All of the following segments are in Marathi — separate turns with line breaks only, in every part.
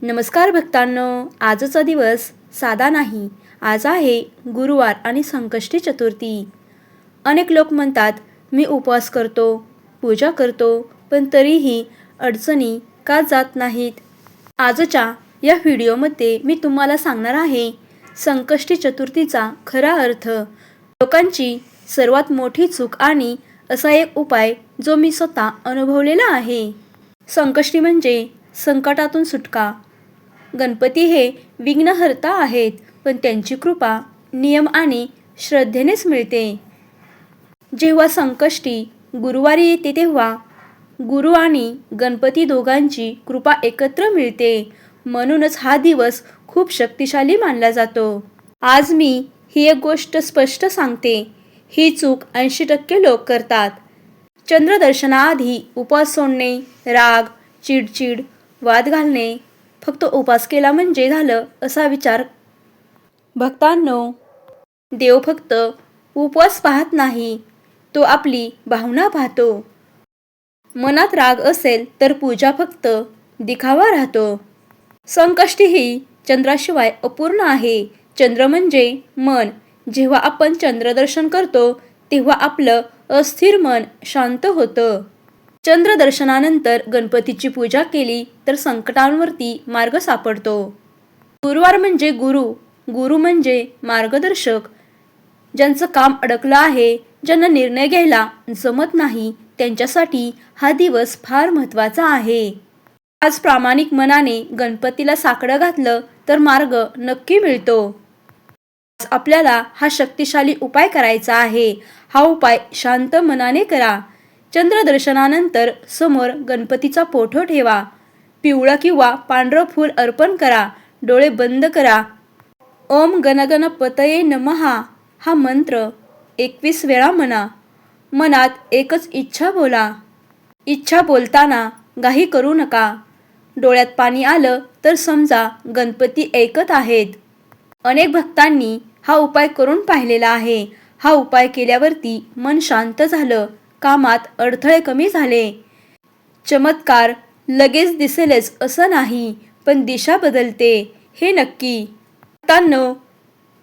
नमस्कार भक्तांनो, आजचा दिवस साधा नाही. आज आहे गुरुवार आणि संकष्टी चतुर्थी. अनेक लोक म्हणतात मी उपवास करतो, पूजा करतो, पण तरीही अडचणी का जात नाहीत. आजच्या या व्हिडिओमध्ये मी तुम्हाला सांगणार आहे संकष्टी चतुर्थीचा खरा अर्थ, लोकांची सर्वात मोठी चूक आणि असा एक उपाय जो मी स्वतः अनुभवलेला आहे. संकष्टी म्हणजे संकटातून सुटका. गणपती हे विघ्नहर्ता आहेत, पण त्यांची कृपा नियम आणि श्रद्धेनेच मिळते. जेव्हा संकष्टी गुरुवारी येते तेव्हा गुरु आणि गणपती दोघांची कृपा एकत्र मिळते. म्हणूनच हा दिवस खूप शक्तिशाली मानला जातो. आज मी ही एक गोष्ट स्पष्ट सांगते, ही चूक 80% लोक करतात. चंद्रदर्शनाआधी उपवास सोडणे, राग, चिडचिड, वाद घालणे, फक्त उपवास केला म्हणजे झालं असा विचार. भक्तांनो, देव फक्त उपवास पाहत नाही, तो आपली भावना पाहतो. मनात राग असेल तर पूजा फक्त दिखावा राहतो. संकष्टी ही चंद्राशिवाय अपूर्ण आहे. चंद्र म्हणजे मन. जेव्हा आपण चंद्रदर्शन करतो तेव्हा आपलं अस्थिर मन शांत होतं. चंद्रदर्शनानंतर गणपतीची पूजा केली तर संकटांवरती मार्ग सापडतो. गुरुवार म्हणजे गुरु म्हणजे मार्गदर्शक. ज्यांचं काम अडकलं आहे, ज्यांना निर्णय घ्यायला जमत नाही, त्यांच्यासाठी हा दिवस फार महत्त्वाचा आहे. आज प्रामाणिक मनाने गणपतीला साकडं घातलं तर मार्ग नक्की मिळतो. आज आपल्याला हा शक्तिशाली उपाय करायचा आहे. हा उपाय शांत मनाने करा. चंद्रदर्शनानंतर समोर गणपतीचा फोटो ठेवा. पिवळं किंवा पांढरं फूल अर्पण करा. डोळे बंद करा. ओम गणगणपतये नमः हा मंत्र 21 वेळा म्हणा. मनात एकच इच्छा बोला. इच्छा बोलताना घाई करू नका. डोळ्यात पाणी आलं तर समजा गणपती ऐकत आहेत. अनेक भक्तांनी हा उपाय करून पाहिलेला आहे. हा उपाय केल्यावरती मन शांत झालं, कामात अडथळे कमी झाले. चमत्कार लगेच दिसेलच असं नाही, पण दिशा बदलते हे नक्की. भक्तांनो,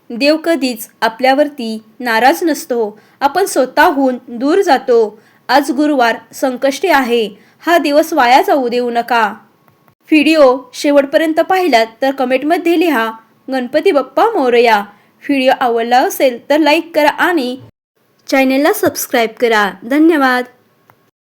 देव कधीच आपल्यावरती नाराज नसतो. आपण स्वतःहून दूर जातो. आज गुरुवार संकष्टी आहे. हा दिवस वाया जाऊ देऊ नका. व्हिडिओ शेवटपर्यंत पाहिलात तर कमेंटमध्ये लिहा गणपती बाप्पा मोरया. व्हिडिओ आवडला असेल तर लाईक करा आणि चॅनेलला सबस्क्राईब करा. धन्यवाद.